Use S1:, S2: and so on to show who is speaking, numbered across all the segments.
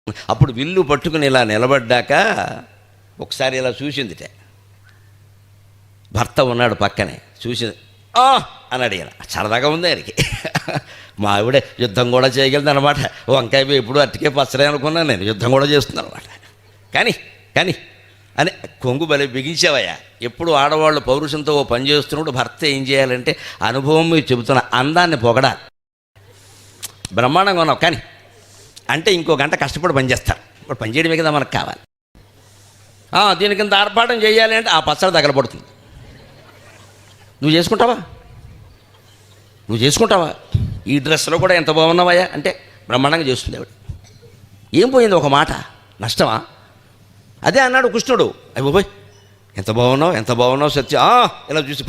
S1: అప్పుడు విల్లు పట్టుకుని ఇలా నిలబడ్డాక ఒకసారి ఇలా చూసిందిట. భర్త ఉన్నాడు పక్కనే, చూసింది అని అడిగాను. సరదాగా ఉంది ఆయనకి. మా ఆవిడే యుద్ధం కూడా చేయగలదు అనమాట. వంకాయ ఎప్పుడు అట్టికే పచ్చడే అనుకున్నాను నేను, యుద్ధం కూడా చేస్తున్నాను అనమాట. కానీ అని కొంగు బలి బిగించావయ్యా. ఎప్పుడు ఆడవాళ్ళు పౌరుషంతో ఓ పని చేస్తున్నప్పుడు భర్త ఏం చేయాలంటే అనుభవం మీరు చెబుతున్న అందాన్ని పొగడాలి. బ్రహ్మాండంగా ఉన్నావు కానీ అంటే ఇంకో గంట కష్టపడి పనిచేస్తారు. ఇప్పుడు పనిచేయడమే కదా మనకు కావాలి. దీనికి ఇంత ఆర్భాటం చేయాలి అంటే ఆ పచ్చడి తగలబడుతుంది. నువ్వు చేసుకుంటావా? ఈ డ్రెస్లో కూడా ఎంత బాగున్నావయ్యా అంటే బ్రహ్మాండంగా చేస్తుంది ఆవిడ. ఏం పోయింది ఒక మాట, నష్టమా? అదే అన్నాడు కృష్ణుడు. అయ్యి బాబోయ్ ఎంత బాగున్నావు సత్య. ఇలా చూసి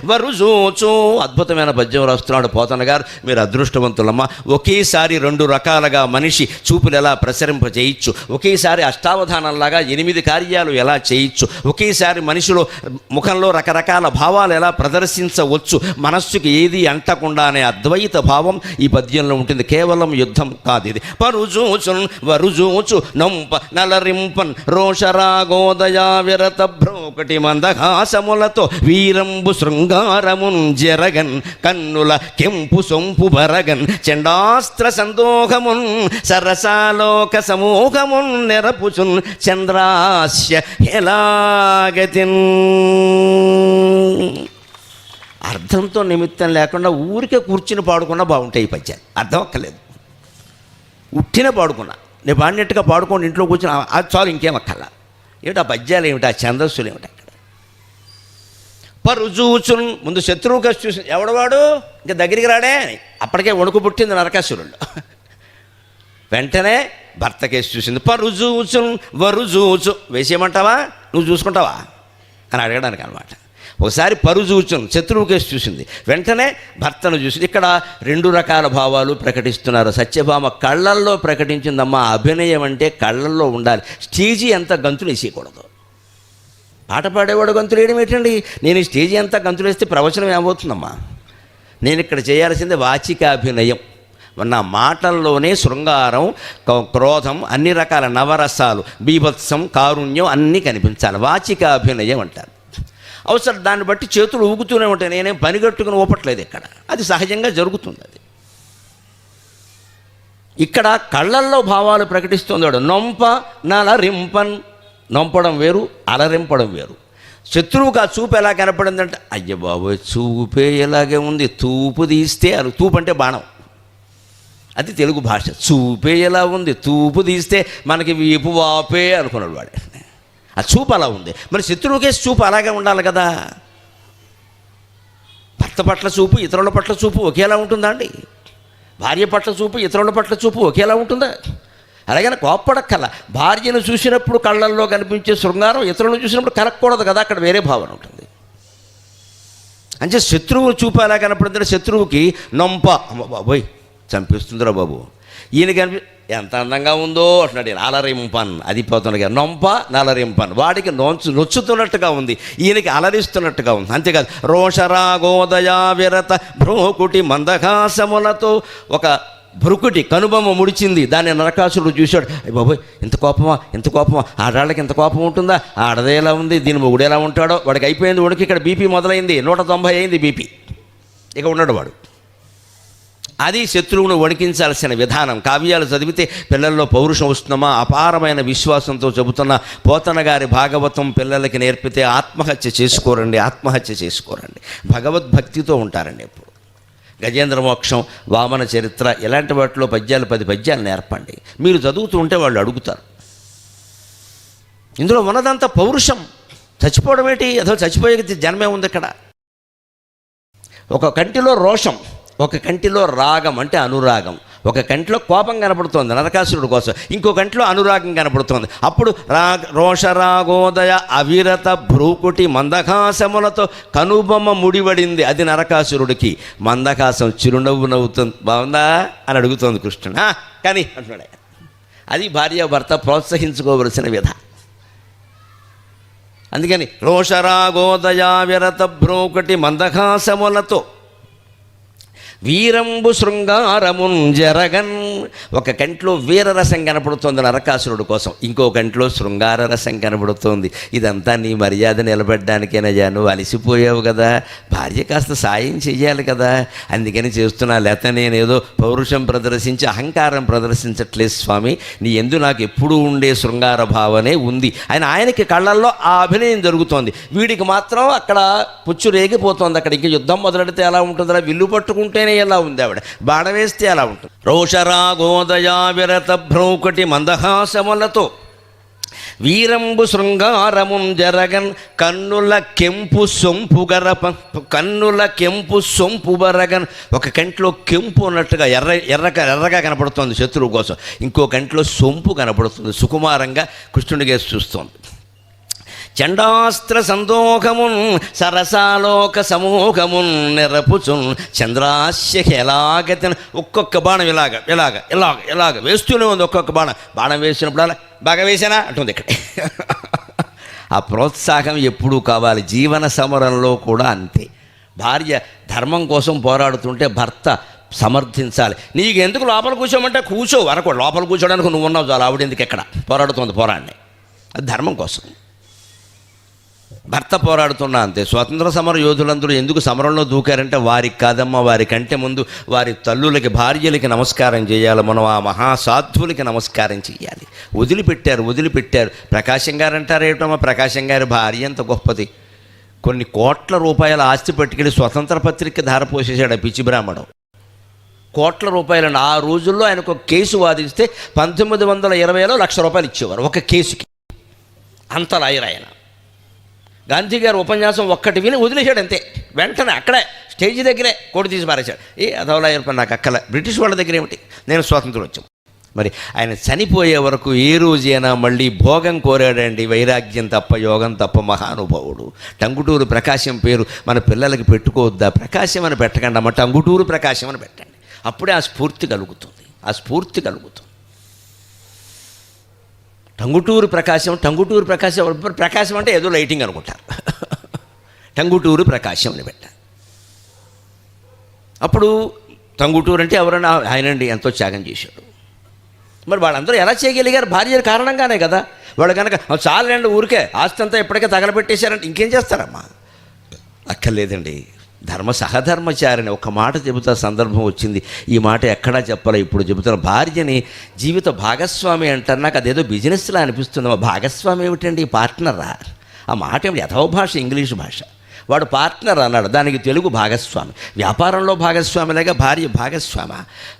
S1: వరుజూచు అద్భుతమైన పద్యం రాస్తున్నాడు పోతన్న గారు. మీరు అదృష్టవంతులమ్మా. ఒకేసారి 2 రకాలుగా మనిషి చూపులు ఎలా ప్రసరింప చేయొచ్చు, ఒకేసారి అష్టావధానంలాగా 8 కార్యాలు ఎలా చేయొచ్చు, ఒకేసారి మనిషిలో ముఖంలో రకరకాల భావాలు ఎలా ప్రదర్శించవచ్చు, మనస్సుకి ఏది అంటకుండానే అద్వైత భావం ఈ పద్యంలో ఉంటుంది. కేవలం యుద్ధం కాదు ఇది. వరుజూచు నంప నలరింపన్ రోషరాగోదయా విరత బ్రోకటి మందహాసములతో వీరంబు శృంగారమున్ జరగన్ కన్నుల కెంపు సొంపు బరగన్ చండాస్త్ర సందోహమున్ సరసాలోక సమూహమున్ నెరపుచున్ చంద్రాస్య ఎలాగతిన్. అర్థంతో నిమిత్తం లేకుండా ఊరికే కూర్చుని పాడుకున్నా బాగుంటాయి ఈ పద్యాలు. అర్థం అక్కర్లేదు, ఉట్టిన పాడుకున్నా. నేను పాడినట్టుగా పాడుకోండి ఇంట్లో కూర్చుని అది చాలు, ఇంకేం అక్కర్లా. ఏమిటి ఆ పద్యాలు ఏమిటి, ఆ ఛందస్సులు ఏమిటి అక్కడ. పరుజూచున్ ముందు శత్రువుగా చూసి ఎవడవాడు ఇంకా దగ్గరికి రాడే అని అప్పటికే వణుకు పుట్టింది నరకాసురుడు. వెంటనే భర్తకేసి చూసింది. పరుజూచున్ వరుజూచు వేసేయమంటావా, నువ్వు చూసుకుంటావా అని అడగడానికి అనమాట. ఒకసారి పరుజూచున్ శత్రువు కేసు చూసింది, వెంటనే భర్తను చూసింది. ఇక్కడ 2 రకాల భావాలు ప్రకటిస్తున్నారు. సత్యభామ కళ్ళల్లో ప్రకటించిందమ్మా. అభినయం అంటే కళ్ళల్లో ఉండాలి. స్టేజీ అంతా గంతులు వేసేయకూడదు. పాట పాడేవాడు గంతులు వేయడం ఏంటండి? నేను ఈ స్టేజీ అంతా గంతులు వేస్తే ప్రవచనం ఏమవుతుందమ్మా? నేను ఇక్కడ చేయాల్సిందే వాచికాభినయం. నా మాటల్లోనే శృంగారం, క్రోధం, అన్ని రకాల నవరసాలు, బీభత్సం, కారుణ్యం అన్నీ కనిపించాలి. వాచికాభినయం అంటారు. అవసరం దాన్ని బట్టి చేతులు ఊగుతూనే ఉంటాయి. నేనేం పనిగట్టుకుని ఊపట్లేదు ఇక్కడ, అది సహజంగా జరుగుతుంది. అది ఇక్కడ కళ్ళల్లో భావాలు ప్రకటిస్తున్నాడు. నొంప నలరింపన్, నొంపడం వేరు, అలరింపడం వేరు. శత్రువుకు ఆ చూపు ఎలా కనపడిందంటే అయ్య బాబోయ్ చూపే ఎలాగే ఉంది, తూపు తీస్తే అది తూపు అంటే బాణం, అది తెలుగు భాష. చూపే ఎలా ఉంది, తూపు తీస్తే మనకి వీపు వాపే అనుకున్నాడు వాడే. ఆ చూపు అలా ఉంది. మరి శత్రువుకేసి చూపు అలాగే ఉండాలి కదా. భర్త పట్ల చూపు ఇతరుల పట్ల చూపు ఒకేలా ఉంటుందా అండి? భార్య పట్ల చూపు ఇతరుల పట్ల చూపు ఒకేలా ఉంటుందా? అలాగని కోప్పడక్కల. భార్యను చూసినప్పుడు కళ్ళల్లో కనిపించే శృంగారం ఇతరులను చూసినప్పుడు కలగకూడదు కదా, అక్కడ వేరే భావన ఉంటుంది. అంటే శత్రువు చూపు ఎలా కనపడుతుందంటే శత్రువుకి నొంప, అమ్మ బాబోయ్ చంపిస్తుందిరా బాబు, ఈయన ఎంత అందంగా ఉందో అంటున్నాడు. అలరింపన్, అది పోతున్నగా నొంప నలరింపన్. వాడికి నొచ్చుతున్నట్టుగా ఉంది, ఈయనకి అలరిస్తున్నట్టుగా ఉంది. అంతేకాదు రోషరాగోదయా విరత భ్రోకుటి మందహాసములతో ఒక భ్రుకుటి కనుబొమ్మ ముడిచింది. దాన్ని నరకాసురుడు చూశాడు. అయ్య బాబోయ్ ఎంత కోపమా, ఆడాళ్ళకి ఎంత కోపం ఉంటుందా, ఆడదే ఎలా ఉంది, దీని మొగుడు ఎలా ఉంటాడో. వాడికి అయిపోయింది ఉడికి. ఇక్కడ బీపీ మొదలైంది, 190 అయింది బీపీ. ఇక ఉన్నాడు వాడు. అది శత్రువును వణికించాల్సిన విధానం. కావ్యాలు చదివితే పిల్లల్లో పౌరుషం వస్తుందమ్మా. అపారమైన విశ్వాసంతో చెబుతున్న పోతన గారి భాగవతం పిల్లలకి నేర్పితే ఆత్మహత్య చేసుకోరండి. భగవద్భక్తితో ఉంటారండి ఎప్పుడు. గజేంద్ర మోక్షం, వామన చరిత్ర ఇలాంటి వాటిలో 10 పద్యాలు నేర్పండి. మీరు చదువుతూ ఉంటే వాళ్ళు అడుగుతారు. ఇందులో ఉన్నదంతా పౌరుషం. చచ్చిపోవడం ఏంటి? అసలు చచ్చిపోయే జన్మే ఉంది ఇక్కడ. ఒక కంటిలో రోషం, ఒక కంటిలో రాగం అంటే అనురాగం, ఒక కంటిలో కోపం కనపడుతోంది నరకాసురుడు కోసం, ఇంకో కంటిలో అనురాగం కనపడుతోంది. అప్పుడు రోషరాగోదయ అవిరత భ్రూకుటి మందహాసములతో కనుబొమ్మ ముడివడింది. అది నరకాసురుడికి. మందహాసం చిరునవ్వు నవ్వుతుంది. బాగుందా అని అడుగుతోంది కృష్ణుడు. కానీ అంటున్నాడు. అది భార్యాభర్త ప్రోత్సహించుకోవలసిన విధ. అందుకని రోషరాగోదయ విరత భ్రూకుటి మందహాసములతో వీరంబు శృంగారమున్ జరగన్. ఒక కంట్లో వీరరసం కనపడుతోంది నరకాసురుడు కోసం, ఇంకో కంట్లో శృంగార రసం కనపడుతోంది. ఇదంతా నీ మర్యాద నిలబెట్టడానికేనయ్యా, నువ్వు అలసిపోయావు కదా, భార్య కాస్త సాయం చెయ్యాలి కదా, అందుకని చేస్తున్నా. లేకపోతే నేనేదో పౌరుషం ప్రదర్శించి అహంకారం ప్రదర్శించట్లేదు స్వామి, నీ యందు నాకు ఎప్పుడూ ఉండే శృంగార భావనే ఉంది. ఆయనకి కళ్ళల్లో ఆ అభినయం జరుగుతోంది, వీడికి మాత్రం అక్కడ పుచ్చు రేగిపోతోంది. అక్కడ ఇంక యుద్ధం మొదలెడితే ఎలా ఉంటుందో, విల్లు పట్టుకుంటేనే ఎలా ఉంది ఆవిడ, బాణ వేస్తే ఎలా ఉంటుంది. రోషరాగోదయా విరత భ్రౌకటి మందహాసములతో వీరంబు శృంగారముం జరగన్. కన్నుల కెంపు సొంపు బరగన్. ఒక కంట్లో కెంపు ఉన్నట్టుగా ఎర్రగా కనపడుతుంది శత్రువు కోసం, ఇంకో కంట్లో సొంపు కనపడుతుంది, సుకుమారంగా కృష్ణుడిగా చూస్తోంది. చండాస్త్ర సందోహమున్ సరసాలోక సమూహమున్ నిరపుచున్ చంద్రాస్య ఎలాగతిన. ఒక్కొక్క బాణం ఇలాగ వేస్తూనే ఉంది. ఒక్కొక్క బాణం వేసినప్పుడు అలా బాగా వేసానా అంటుంది ఇక్కడ. ఆ ప్రోత్సాహం ఎప్పుడూ కావాలి. జీవన సమరంలో కూడా అంతే. భార్య ధర్మం కోసం పోరాడుతుంటే భర్త సమర్థించాలి. నీకు ఎందుకు లోపల కూర్చోమంటే కూర్చో, వరకు లోపల కూర్చోడానికి నువ్వు ఉన్నావు చాలు, ఆవిడ ఎందుకు ఎక్కడ పోరాడుతుంది, పోరాడిని, అది ధర్మం కోసం. భర్త పోరాడుతున్నా అంతే. స్వతంత్ర సమర యోధులందరూ ఎందుకు సమరంలో దూకారంటే వారికి కాదమ్మా, వారికంటే ముందు వారి తల్లులకి, భార్యలకి నమస్కారం చేయాలి. మనం ఆ మహాసాధ్వులకి నమస్కారం చేయాలి. వదిలిపెట్టారు. ప్రకాశం గారు అంటారు ఏమిటమ్మా, ప్రకాశం గారి భార్య ఎంత గొప్పది, కొన్ని కోట్ల రూపాయల ఆస్తి పట్టుకెళ్ళి స్వతంత్ర పత్రిక ధారపోసేసాడు ఆ పిచ్చి బ్రాహ్మణం. కోట్ల రూపాయలను ఆ రోజుల్లో ఆయనకు ఒక కేసు వాదిస్తే 1920లో ₹1,00,000 ఇచ్చేవారు ఒక కేసుకి. అంత లాయర్ ఆయన. గాంధీ గారు ఉపన్యాసం ఒక్కటి విని వదిలేశాడు అంతే, వెంటనే అక్కడే స్టేజ్ దగ్గరే కోడి తీసి పారేశాడు. అదవలాయర్ పని నాకు అక్కల, బ్రిటిష్ వాళ్ళ దగ్గర ఏమిటి, నేను స్వాతంత్రం వచ్చాం. మరి ఆయన చనిపోయే వరకు ఏ రోజైనా మళ్ళీ భోగం కోరాడండి, వైరాగ్యం తప్ప యోగం తప్ప, మహానుభావుడు. టంగుటూరు ప్రకాశం పేరు మన పిల్లలకి పెట్టుకోవద్దా, ప్రకాశం అని పెట్టకండి అమ్మ, టంగుటూరు ప్రకాశం అని పెట్టండి. అప్పుడే ఆ స్ఫూర్తి కలుగుతుంది. టంగుటూరు ప్రకాశం అంటే ఏదో లైటింగ్ అనుకుంటారు. టంగుటూరు ప్రకాశం అని పెట్టారు. అప్పుడు టంగుటూరు అంటే ఎవరైనా ఆయనండి ఎంతో త్యాగం చేశాడు. మరి వాళ్ళందరూ ఎలా చేయగలిగారు, భార్యల కారణంగానే కదా. వాళ్ళు కనుక చాలండి ఊరికే ఆస్తి అంతా ఎప్పటికే తగలబెట్టేశారంటే ఇంకేం చేస్తారమ్మా, అక్కర్లేదండి. సహధర్మచారిని ఒక మాట చెబుతా, సందర్భం వచ్చింది, ఈ మాట ఎక్కడా చెప్పాలి, ఇప్పుడు చెబుతాను. భార్యని జీవిత భాగస్వామి అంటారు, నాకు అదేదో బిజినెస్లా అనిపిస్తుంది. భాగస్వామి ఏమిటండి, పార్ట్నరా? ఆ మాట ఏమిటి, యథవ భాష, ఇంగ్లీష్ భాష. వాడు పార్ట్నర్ అన్నాడు, దానికి తెలుగు భాగస్వామి. వ్యాపారంలో భాగస్వామిలాగా భార్య భాగస్వామి.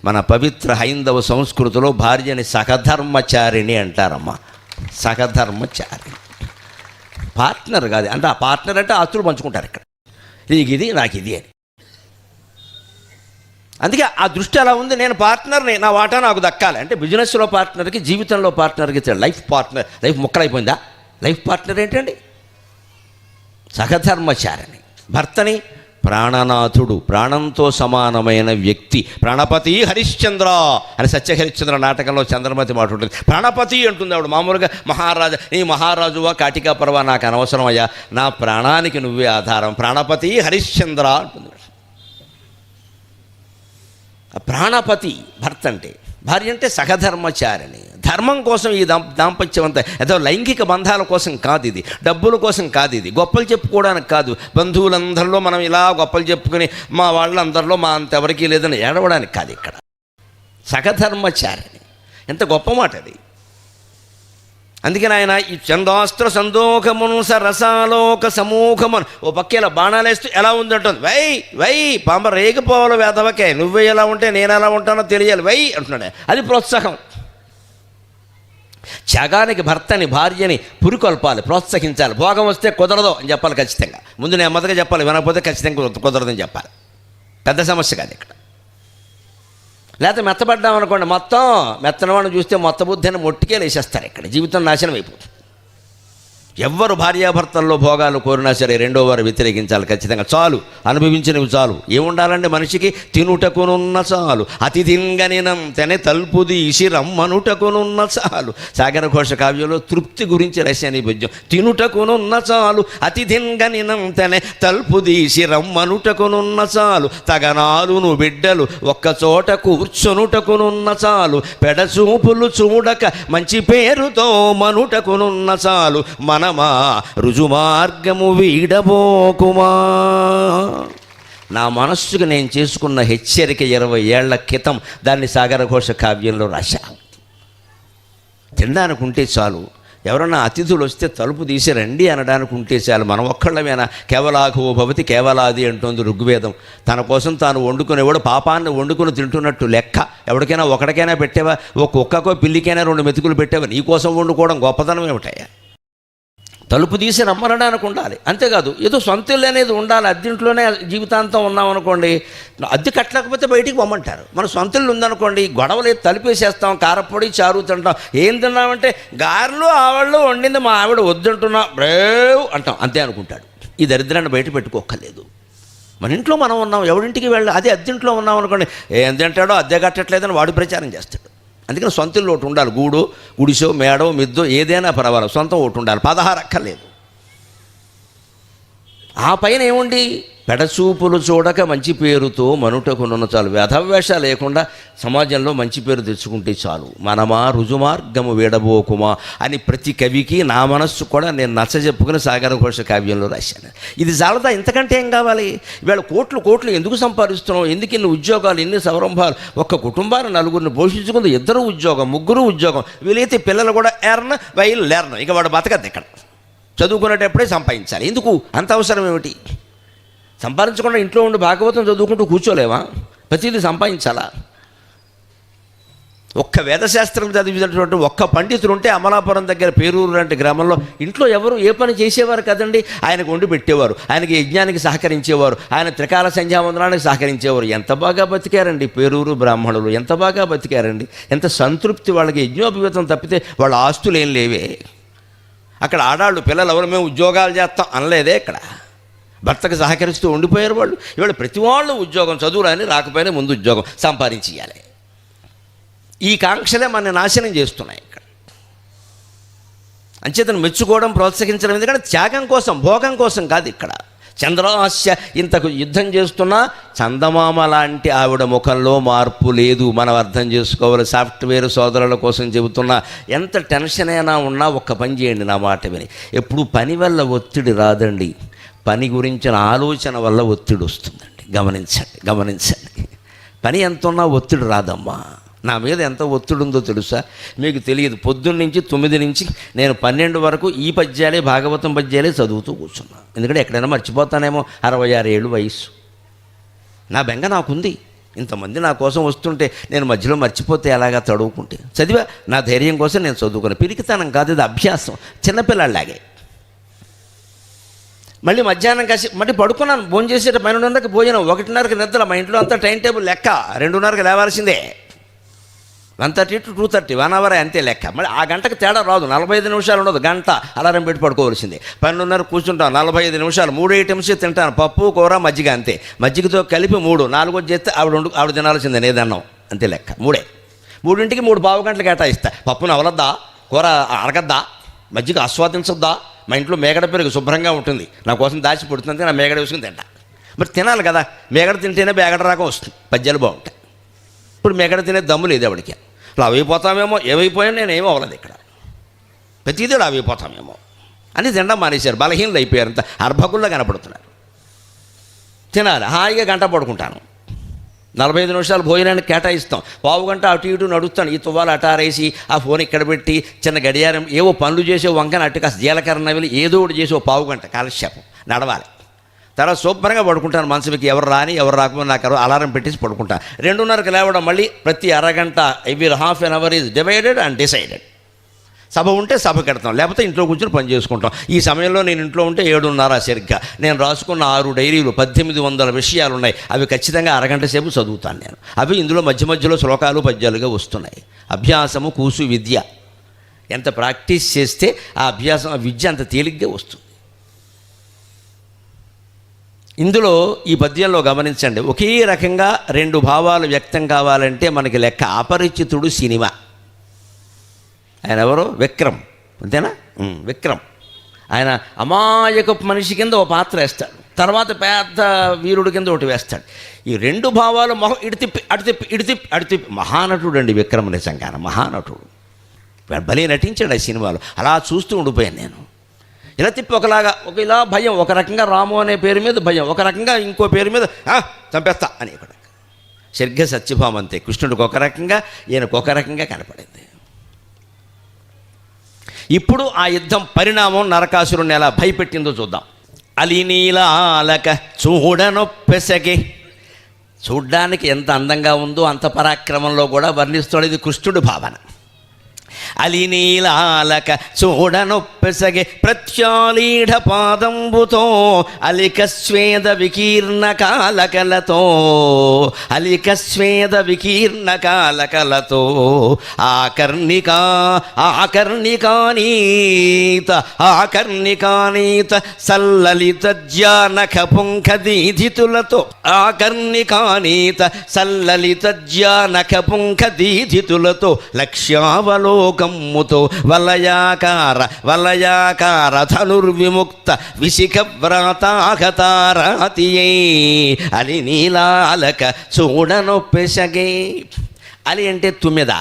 S1: మన పవిత్ర హైందవ సంస్కృతిలో భార్యని సహధర్మచారిణి అంటారమ్మా, సహధర్మచారిణి. పార్ట్నర్ కాదు అంటే, ఆ పార్ట్నర్ అంటే ఆస్తులు పంచుకుంటారు ఇక్కడ, నీకు ఇది నాకు ఇది అని. అందుకే ఆ దృష్టి అలా ఉంది, నేను పార్ట్నర్ని, నా వాటా నాకు దక్కాలి అంటే. బిజినెస్లో పార్ట్నర్కి, జీవితంలో పార్ట్నర్కి లైఫ్ పార్ట్నర్. లైఫ్ ముక్కలైపోయిందా? లైఫ్ పార్ట్నర్ ఏంటండి, సహధర్మచారిణి. భర్తని ప్రాణనాథుడు, ప్రాణంతో సమానమైన వ్యక్తి. ప్రాణపతి హరిశ్చంద్ర అని సత్యహరిశ్చంద్ర నాటకంలో చంద్రమతి మాట ఉంటుంది. ప్రాణపతి అంటుంది ఆవిడ. మామూలుగా మహారాజా, నీ మహారాజువా కాటికా పర్వా నాకు అనవసరం అయ్యా, నా ప్రాణానికి నువ్వే ఆధారం, ప్రాణపతి హరిశ్చంద్ర అంటుంది. ప్రాణపతి భర్త అంటే, భార్య అంటే సహధర్మచారిణి. ధర్మం కోసం ఈ దాంపత్యం అంతా ఏదో లైంగిక బంధాల కోసం కాదు, ఇది డబ్బుల కోసం కాదు, ఇది గొప్పలు చెప్పుకోవడానికి కాదు. బంధువులందరిలో మనం ఇలా గొప్పలు చెప్పుకుని మా వాళ్ళందరిలో మా అంతెవరికీ లేదని ఏడవడానికి కాదు. ఇక్కడ సహధర్మచారిణి, ఎంత గొప్ప మాట అది. అందుకని ఆయన ఈ చందాస్త్ర సందోహమును సరసాలోక సమూహమును ఓ పక్కేలా బాణాలేస్తూ ఎలా ఉందంటుంది. వై పాంబ రేగిపోవాలి వేదవకే, నువ్వే ఎలా ఉంటే నేను ఎలా ఉంటానో తెలియాలి వై అంటున్నాడు. అది ప్రోత్సాహం. త్యాగానికి భర్తని, భార్యని పురికొల్పాలి, ప్రోత్సహించాలి. భోగం వస్తే కుదరదు అని చెప్పాలి ఖచ్చితంగా. ముందు నెమ్మదిగా చెప్పాలి, వినకపోతే ఖచ్చితంగా కుదరదని చెప్పాలి. పెద్ద సమస్య కాదు ఇక్కడ. లేకపోతే మెత్తబడ్డామనుకోండి, మొత్తం మెత్తనవాడిని చూస్తే మొత్త బుద్ధి అని మొట్టికే లేసేస్తారు. ఇక్కడ జీవితం నాశనం అయిపోతుంది. ఎవ్వరు భార్యాభర్తల్లో భోగాలు కోరినా సరే రెండో వారు వ్యతిరేకించాలి ఖచ్చితంగా. చాలు, అనుభవించినవి చాలు. ఏముండాలండి మనిషికి? తినుటకునున్న చాలు, అతి తింగనినం తెనే తలుపు తీసి రమ్మనుటకునున్న చాలు. సాగర ఘోష కావ్యంలో తృప్తి గురించి రసాయని పద్యం. తినుటకునున్న చాలు, అతి తింగనినం తెనే తలుపు తీసి రమ్మనుటకునున్న చాలు, తగనాలును బిడ్డలు ఒక్కచోట కూర్చొనుటకునున్న చాలు, పెడచూపులు చూడక మంచి పేరుతో మనుటకునున్న చాలు, మనమా రుజుమార్గము వీడబోకుమా. నా మనస్సుకు నేను చేసుకున్న హెచ్చరిక 20 ఏళ్ల క్రితం దాన్ని సాగర ఘోష కావ్యంలో రాశా. తినడానికి ఉంటే చాలు, ఎవరన్నా అతిథులు వస్తే తలుపు తీసి రండి అనడానికి ఉంటే చాలు. మనం ఒక్కళ్ళమేనా? కేవలాఘో భవతి కేవలాది అంటుంది ఋగ్వేదం. తన కోసం తాను వండుకునేవాడు పాపాన్ని వండుకుని తింటున్నట్టు లెక్క. ఎవరికైనా ఒకటికైనా పెట్టావా? ఒక కుక్కకో పిల్లికైనా 2 మెతుకులు పెట్టావా? నీ కోసం వండుకోవడం గొప్పతనం ఏమిటాయా? తలుపు తీసి రమ్మనడానికి ఉండాలి. అంతేకాదు ఏదో సొంత ఇల్లు అనేది ఉండాలి. అద్దెంట్లోనే జీవితాంతం ఉన్నామనుకోండి, అద్దె కట్టలేకపోతే బయటికి పొమ్మంటారు. మన సొంత ఇల్లు ఉందనుకోండి, గొడవలేదు, తలుపేసేస్తాం, కారపొడి చారు తింటాం. ఏం తిన్నామంటే గారెలు ఆవిళ్ళు వండింది మా ఆవిడ వద్దంటున్నా బ్రేవ్ అంటాం, అంతే అనుకుంటాడు. ఈ దరిద్రాన్ని బయట పెట్టుకోక్కర్లేదు. మన ఇంట్లో మనం ఉన్నాం, ఎవరింటికి వెళ్ళి అదే అద్దెంట్లో ఉన్నాం అనుకోండి, ఏం తింటాడో అద్దె కట్టట్లేదని వాడు ప్రచారం చేస్తాడు. అందుకని సొంత ఇల్లు ఒకటి ఉండాలి. గూడు, గుడిసో, మేడో, మిద్దో ఏదైనా పర్వాలేదు, సొంతం ఒకటి ఉండాలి. 16 అక్కర్లేదు. ఆ పైన ఏముండి పెడచూపులు చూడక మంచి పేరుతో మనుటకునున్న చాలు. వ్యధవేష లేకుండా సమాజంలో మంచి పేరు తెచ్చుకుంటే చాలు. మనమా రుజుమార్గము వీడబోకుమా అని ప్రతి కవికి నా మనస్సు కూడా నేను నచ్చజెప్పుకుని సాగర ఘోష కావ్యంలో రాశాను. ఇది చాలదా? ఇంతకంటే ఏం కావాలి? ఇవాళ కోట్లు ఎందుకు సంపాదిస్తున్నాం? ఎందుకు ఇన్ని ఉద్యోగాలు, ఎన్ని సంరంభాలు? ఒక్క కుటుంబాన్ని 4గురిని పోషించుకుంది, 2 ఉద్యోగం, 3 ఉద్యోగం. వీలైతే పిల్లలు కూడా ఎర్న్ వైల్ లెర్న్. ఇక వాడు బతకద్దు. ఇక్కడ చదువుకునేటప్పుడే సంపాదించాలి. ఎందుకు అంత అవసరం ఏమిటి? సంపాదించకుండా ఇంట్లో ఉండి భాగవతం చదువుకుంటూ కూర్చోలేవా? ప్రతిదీ సంపాదించాలా? ఒక్క వేదశాస్త్రం చదివినటువంటి ఒక్క పండితుడు ఉంటే అమలాపురం దగ్గర పేరూరు లాంటి గ్రామంలో ఇంట్లో ఎవరు ఏ పని చేసేవారు కదండి. ఆయనకు వండి పెట్టేవారు, ఆయనకి యజ్ఞానికి సహకరించేవారు, ఆయన త్రికాల సంధ్యావందనానికి సహకరించేవారు. ఎంత బాగా బతికారండి పేరూరు బ్రాహ్మణులు, ఎంత బాగా బతికారండి. ఎంత సంతృప్తి వాళ్ళకి. యజ్ఞోపవీతం తప్పితే వాళ్ళ ఆస్తులు ఏం లేవే. అక్కడ ఆడాళ్ళు పిల్లలు ఎవరు మేము ఉద్యోగాలు చేస్తాం అనలేదే. ఇక్కడ భర్తకు సహకరిస్తూ ఉండిపోయారు వాళ్ళు. ఇవాళ ప్రతి వాళ్ళు ఉద్యోగం, చదువులని రాకపోయినా ముందు ఉద్యోగం సంపాదించేయాలి. ఈ కాంక్షలే మన నాశనం చేస్తున్నాయి. ఇక్కడ అంచేతను మెచ్చుకోవడం, ప్రోత్సహించడం ఎందుకంటే త్యాగం కోసం, భోగం కోసం కాదు. ఇక్కడ చంద్రాస్య ఇంతకు యుద్ధం చేస్తున్నా చందమామ లాంటి ఆవిడ ముఖంలో మార్పు లేదు. మనం అర్థం చేసుకోవాలి. సాఫ్ట్వేర్ సోదరుల కోసం చెబుతున్నా, ఎంత టెన్షన్ అయినా ఉన్నా ఒక్క పని చేయండి నా మాట విని. ఎప్పుడు పని వల్ల ఒత్తిడి రాదండి, పని గురించిన ఆలోచన వల్ల ఒత్తిడి వస్తుందండి. గమనించండి. పని ఎంత ఉన్నా ఒత్తిడి రాదమ్మా. నా మీద ఎంత ఒత్తిడి ఉందో తెలుసా? మీకు తెలియదు. పొద్దున్న నుంచి 9 నుంచి నేను 12 వరకు ఈ పద్యాలే, భాగవతం పద్యాలే చదువుతూ కూర్చున్నా. ఎందుకంటే ఎక్కడైనా మర్చిపోతానేమో. 66 ఏళ్ళు వయసు. నా బెంగ నాకుంది. ఇంతమంది నా కోసం వస్తుంటే నేను మధ్యలో మర్చిపోతే ఎలాగా చదువుకుంటే? చదివా, నా ధైర్యం కోసం నేను చదువుకున్నా. పిరికితనం కాదు, ఇది అభ్యాసం. చిన్నపిల్లలాగే. మళ్ళీ మధ్యాహ్నం కాసి మళ్ళీ పడుకున్నాను. భోజనం చేసేట 12:30కి భోజనం, 1:30కి నిద్ర. మా ఇంట్లో అంతా టైం టేబుల్ లెక్క. 2:30కి లేవాల్సిందే. 1:30 to 2:30 1 hour అంతే లెక్క. మళ్ళీ ఆ గంటకు తేడా రాదు. 45 నిమిషాలు ఉండదు, గంట అలారం పెట్టి పడుకోవాల్సిందే. 12:30 కూర్చుంటాను, 45 నిమిషాలు 3 ఐటమ్స్ తింటాను. పప్పు, కూర, మజ్జిగ అంతే. మజ్జిగతో కలిపి 3, 4 చేస్తే ఆవిడ తినాల్సిందే, నేదన్నాం అంతే లెక్క. 3కి 3 పావు గంటలు కేటాయిస్తా. పప్పును అవలద్దా, కూర అరగద్దా, మజ్జిగ ఆస్వాదించొద్దా? మా ఇంట్లో మేగడ పెరుగు శుభ్రంగా ఉంటుంది, నా కోసం దాచి పుడుతుంది. నా మేగడ వేసుకుని తింటా. మరి తినాలి కదా. మేగడ తింటేనే బేగడ రాకం వస్తుంది, పద్యాలు బాగుంటాయి. ఇప్పుడు మేగడ తినే దమ్ము లేదు ఎవడికి. అలా అయిపోతామేమో, ఏమైపోయాను నేను ఏమో అవ్వలేదు. ఇక్కడ ప్రతిదీ అయిపోతామేమో అని తినడం మానేశారు. బలహీనలు అయిపోయారు, అంత అర్భకుల్లో కనపడుతున్నారు. తినాలి, హాయిగా గంట పడుకుంటాను. 45 నిమిషాలు భోజనానికి కేటాయిస్తాం. పావు గంట అటు ఇటు నడుస్తాను. ఈ తువ్వాలు అటారేసి ఆ ఫోన్ ఇక్కడ పెట్టి చిన్న గడియారం ఏవో పనులు చేసే వంకన అట్టు కాస్త జీలకర్ర నవిలి ఏదో ఒకటి చేసి 1 పావు గంట కాలక్షేపం నడవాలి. తర్వాత శుభ్రంగా పడుకుంటాను. మనసుకి ఎవరు రాని ఎవరు రాకపోతే నాకు అలారం పెట్టేసి పడుకుంటాను. 2:30కి లేవడం, మళ్ళీ ప్రతి అరగంట every ½ an hour is divided and decided. సభ ఉంటే సభకి వెడతాం, లేకపోతే ఇంట్లో కూర్చొని పని చేసుకుంటాం. ఈ సమయంలో నేను ఇంట్లో ఉంటే 7:30 సరిగ్గా. నేను రాసుకున్న 6 డైరీలు 1800 విషయాలు ఉన్నాయి. అవి ఖచ్చితంగా అరగంట సేపు చదువుతాను నేను. అవి ఇందులో మధ్య మధ్యలో శ్లోకాలు పద్యాలుగా వస్తున్నాయి. అభ్యాసము కూసు విద్య. ఎంత ప్రాక్టీస్ చేస్తే ఆ అభ్యాసం, ఆ విద్య అంత తేలిగ్గా వస్తుంది. ఇందులో ఈ పద్యంలో గమనించండి, ఒకే రకంగా రెండు భావాలు వ్యక్తం కావాలంటే మనకి లెక్క అపరిచితుడు సినిమా. ఆయన ఎవరు? విక్రమ్, అంతేనా? విక్రమ్. ఆయన అమాయకపు మనిషి కింద ఒక పాత్ర వేస్తాడు, తర్వాత పెద్ద వీరుడు కింద ఒకటి వేస్తాడు. ఈ రెండు భావాలు మొహం ఇడితిప్పి అడితిప్పి ఇడితిప్పి అడితిప్పి మహానటుడు అండి విక్రమ్, నిజంగా మహానటుడు. భలే నటించాడు ఆ సినిమాలో. అలా చూస్తూ ఉండిపోయాను నేను. ఇలా తిప్పి ఒకలాగా, ఒక ఇలా భయం, ఒక రకంగా రాము అనే పేరు మీద భయం, ఒక రకంగా ఇంకో పేరు మీద చంపేస్తా అని. ఇక్కడ సరిగ్గా సత్యభామ అంతే, కృష్ణుడికి ఒక రకంగా, ఈయనకు ఒక రకంగా కనపడింది. ఇప్పుడు ఆ యుద్ధం పరిణామం నరకాసురుణ్ణి ఎలా భయపెట్టిందో చూద్దాం. అలినీలాలక చూడనొప్పెసగే, చూడ్డానికి ఎంత అందంగా ఉందో అంత పరాక్రమంలో కూడా వర్ణిస్తాడు. ఇది కృష్ణుడి భావన. అలినీలాలక చూడనొప్పెసగే ప్రత్యాలీఢ పాదంబుతో అలిక స్వేద వికీర్ణ కాలకలతో, అలిక స్వేద వికీర్ణ కాలకలతో ఆకర్ణికా ఆకర్ణికానీత ఆకర్ణికానీత సల్లలిత జ్ఞానక పుంఖ దీధితులతో, ఆకర్ణికానీత సల్లలిత జ్ఞానక పుంఖ దీధితులతో లక్ష్యావలోకముతో వలయాకార వలయాకార ధనుర్విముక్త విశిఖ వ్రాతాఘతారాతియే అలి నీలాలక చూడనొప్పెసగే. అలి అంటే తుమ్మెద,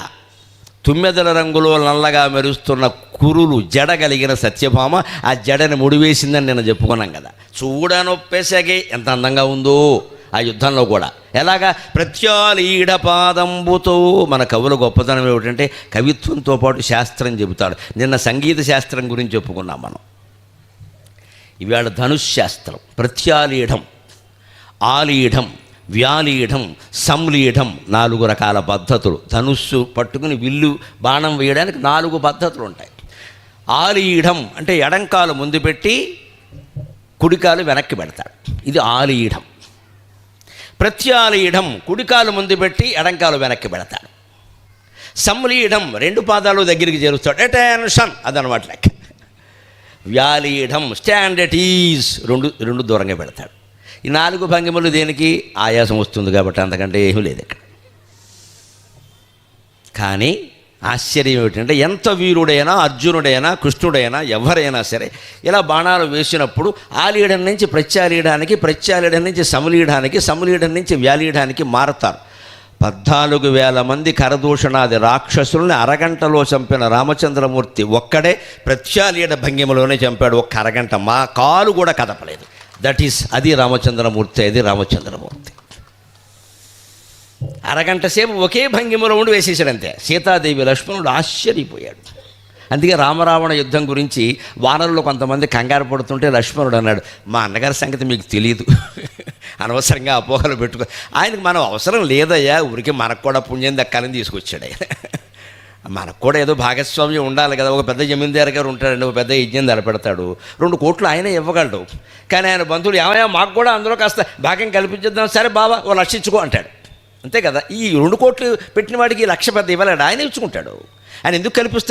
S1: తుమ్మెదల రంగులో నల్లగా మెరుస్తున్న కురులు జడగలిగిన సత్యభామ ఆ జడని ముడివేసిందని నేను చెప్పుకున్నాం కదా. చూడనొప్పెసగే, ఎంత అందంగా ఉందో ఆ యుద్ధంలో కూడా. ఎలాగా? ప్రత్యాలీఢ పాదంబుతో. మన కవుల గొప్పతనం ఏమిటంటే కవిత్వంతో పాటు శాస్త్రం చెబుతాడు. నిన్న సంగీత శాస్త్రం గురించి చెప్పుకున్నాం మనం. ఇవాళ ధనుశాస్త్రం. ప్రత్యాలీఢం, ఆలీఢం, వ్యాలీఢం, సంలీఢం, 4 రకాల పద్ధతులు. ధనుస్సు పట్టుకుని విల్లు బాణం వేయడానికి 4 పద్ధతులు ఉంటాయి. ఆలీఢం అంటే ఎడంకాలు ముందు పెట్టి కుడికాలు వెనక్కి పెడతాడు, ఇది ఆలీఢం. ప్రత్యాలీఢం కుడికాలు ముందు పెట్టి ఎడంకాలు వెనక్కి పెడతాడు. సంలీఢం 2 పాదాలు దగ్గరికి చేరుస్తాడు, అటెన్షన్ అదనమాట లెక్క. వ్యాలీఢం స్టాండ్ ఎట్ ఈజ్, రెండు దూరంగా పెడతాడు. ఈ 4 భంగిమలు దేనికి? ఆయాసం వస్తుంది కాబట్టి, అంతకంటే ఏమీ లేదు ఇక్కడ. కానీ ఆశ్చర్యం ఏమిటంటే ఎంత వీరుడైనా, అర్జునుడైనా, కృష్ణుడైనా, ఎవరైనా సరే ఇలా బాణాలు వేసినప్పుడు ఆలీఢం నుంచి ప్రత్యాలీఢానికి, ప్రత్యాలీఢం నుంచి సమలీఢానికి, సమలీఢం నుంచి వ్యాలీఢానికి మారతారు. 14,000 మంది కరదూషణాది రాక్షసుల్ని అరగంటలో చంపిన రామచంద్రమూర్తి ఒక్కడే ప్రత్యాలీఢ భంగిమలోనే చంపాడు. ఒక్క అరగంట, మా కాలు కూడా కదపలేదు. దట్ ఈస్, అది రామచంద్రమూర్తి, అది రామచంద్రమూర్తి. అరగంట సేపు ఒకే భంగిమలో ఉండి వేసేసాడంతే. సీతాదేవి లక్ష్మణుడు ఆశ్చర్యపోయాడు. అందుకే రామరావణ యుద్ధం గురించి వానరులు కొంతమంది కంగారు పడుతుంటే లక్ష్మణుడు అన్నాడు, మా అన్నగారి సంగతి మీకు తెలియదు, అనవసరంగా అపోహలు పెట్టుకో. ఆయనకు మనం అవసరం లేదయ్యా, ఊరికి మనకు కూడా పుణ్యం దక్కాలని తీసుకొచ్చాడు ఆయన. మనకు కూడా ఏదో భాగస్వామ్యం ఉండాలి కదా. ఒక పెద్ద జమీందారు గారు ఉంటాడండి, ఒక పెద్ద యజ్ఞం తలపెడతాడు, 2 కోట్లు ఆయనే ఇవ్వగలడు. కానీ ఆయన బంధువులు ఏమయ్యా మాకు కూడా అందులో కాస్త భాగం కల్పించేద్దాం, సరే బాబా ఓ 1,00,000 ఇచ్చుకో అంటాడు. అంతే కదా. ఈ 2 కోట్లు పెట్టిన వాడికి 1,00,000 పెద్ద ఇవ్వలేడు, ఆయన ఇచ్చుకుంటాడు. ఆయన ఎందుకు కల్పిస్తాడు?